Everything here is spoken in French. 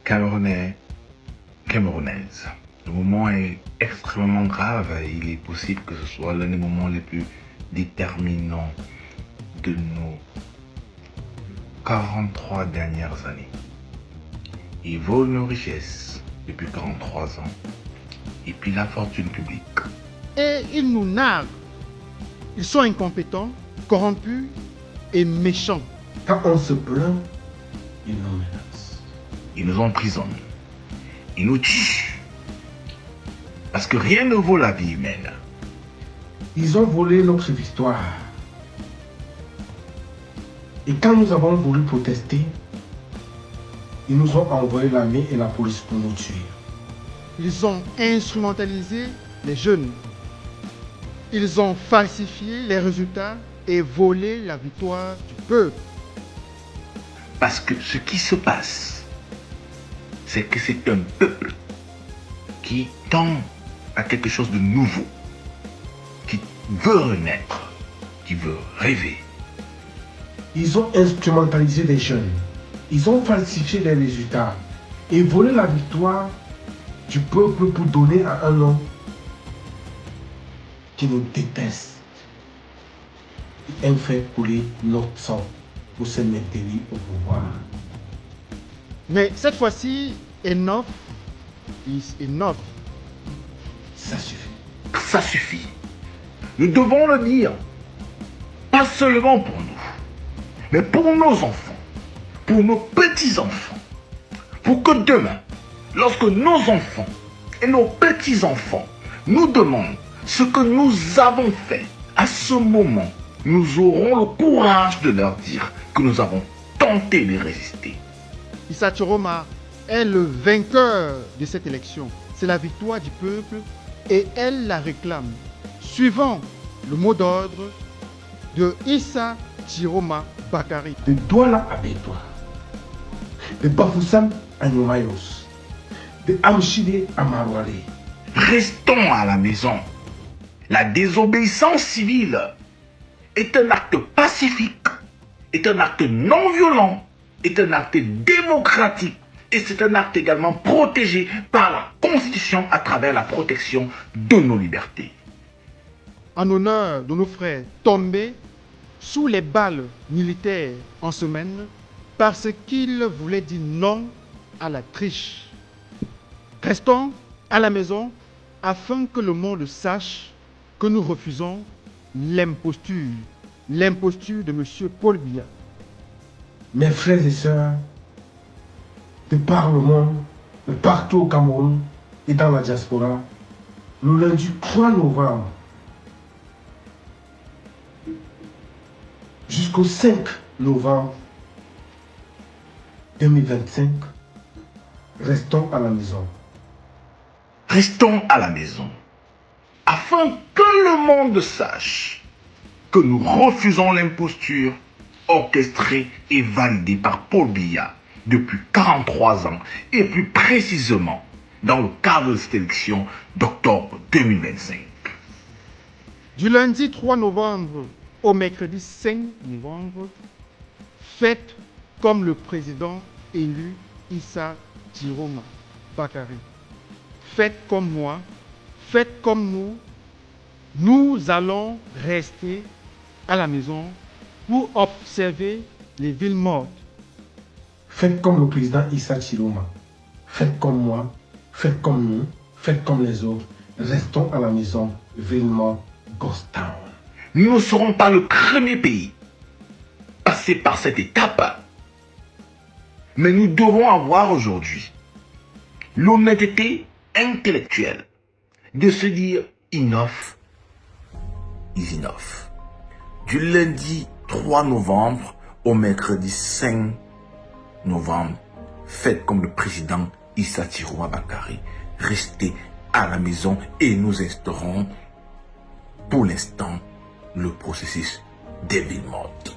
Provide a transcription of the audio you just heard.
Camerounais, Camerounaises. Le moment est extrêmement grave et il est possible que ce soit l'un des moments les plus déterminants de nos 43 dernières années. Ils volent nos richesses depuis 43 ans et puis la fortune publique. Et ils nous narguent. Ils sont incompétents, corrompus et méchants. Quand on se plaint, ils nous menacent. Ils nous emprisonnent. Ils nous tuent. Parce que rien ne vaut la vie humaine. Ils ont volé notre victoire. Et quand nous avons voulu protester, ils nous ont envoyé l'armée et la police pour nous tuer. Ils ont instrumentalisé les jeunes. Ils ont falsifié les résultats et volé la victoire du peuple. Parce que ce qui se passe, c'est que c'est un peuple qui tend à quelque chose de nouveau, qui veut renaître, qui veut rêver. Ils ont instrumentalisé les jeunes. Ils ont falsifié les résultats et volé la victoire du peuple pour donner à un homme qui nous déteste et aime faire couler notre sang pour se maintenir au pouvoir. Mais cette fois-ci, enough is enough. Ça suffit. Ça suffit. Nous devons le dire. Pas seulement pour nous, mais pour nos enfants, pour nos petits-enfants. Pour que demain, lorsque nos enfants et nos petits-enfants nous demandent ce que nous avons fait, à ce moment, nous aurons le courage de leur dire que nous avons tenté de résister. Issa Chiroma est le vainqueur de cette élection. C'est la victoire du peuple et elle la réclame. Suivant le mot d'ordre de Issa Chiroma Bakari. De Douala à Bétoua, de Bafoussam à Noumayos, de Amchide à Marouale. Restons à la maison. La désobéissance civile est un acte pacifique, est un acte non violent, est un acte démocratique et c'est un acte également protégé par la Constitution à travers la protection de nos libertés. En honneur de nos frères tombés sous les balles militaires en semaine parce qu'ils voulaient dire non à la triche. Restons à la maison afin que le monde sache que nous refusons l'imposture de M. Paul Biya. Mes frères et sœurs, de par le monde, de partout au Cameroun et dans la diaspora, le lundi 3 novembre jusqu'au 5 novembre 2025, restons à la maison. Restons à la maison afin que le monde sache que nous refusons l'imposture orchestrée et validée par Paul Biya depuis 43 ans et plus précisément dans le cadre de cette élection d'octobre 2025. Du lundi 3 novembre au mercredi 5 novembre, faites comme le président élu Issa Chiroma Bakari. Faites comme moi, faites comme nous. Nous allons rester à la maison pour observer les villes mortes. Faites comme le président Issa Chiroma. Faites comme moi, faites comme nous, faites comme les autres. Restons à la maison, ville morte, Ghost Town. Nous ne serons pas le premier pays passé par cette étape. Mais nous devons avoir aujourd'hui l'honnêteté intellectuelle de se dire enough is enough. Du lundi 3 novembre au mercredi 5 novembre, faites comme le président Issa Chiroma Bakari. Restez à la maison et nous instaurons pour l'instant le processus des villes mortes.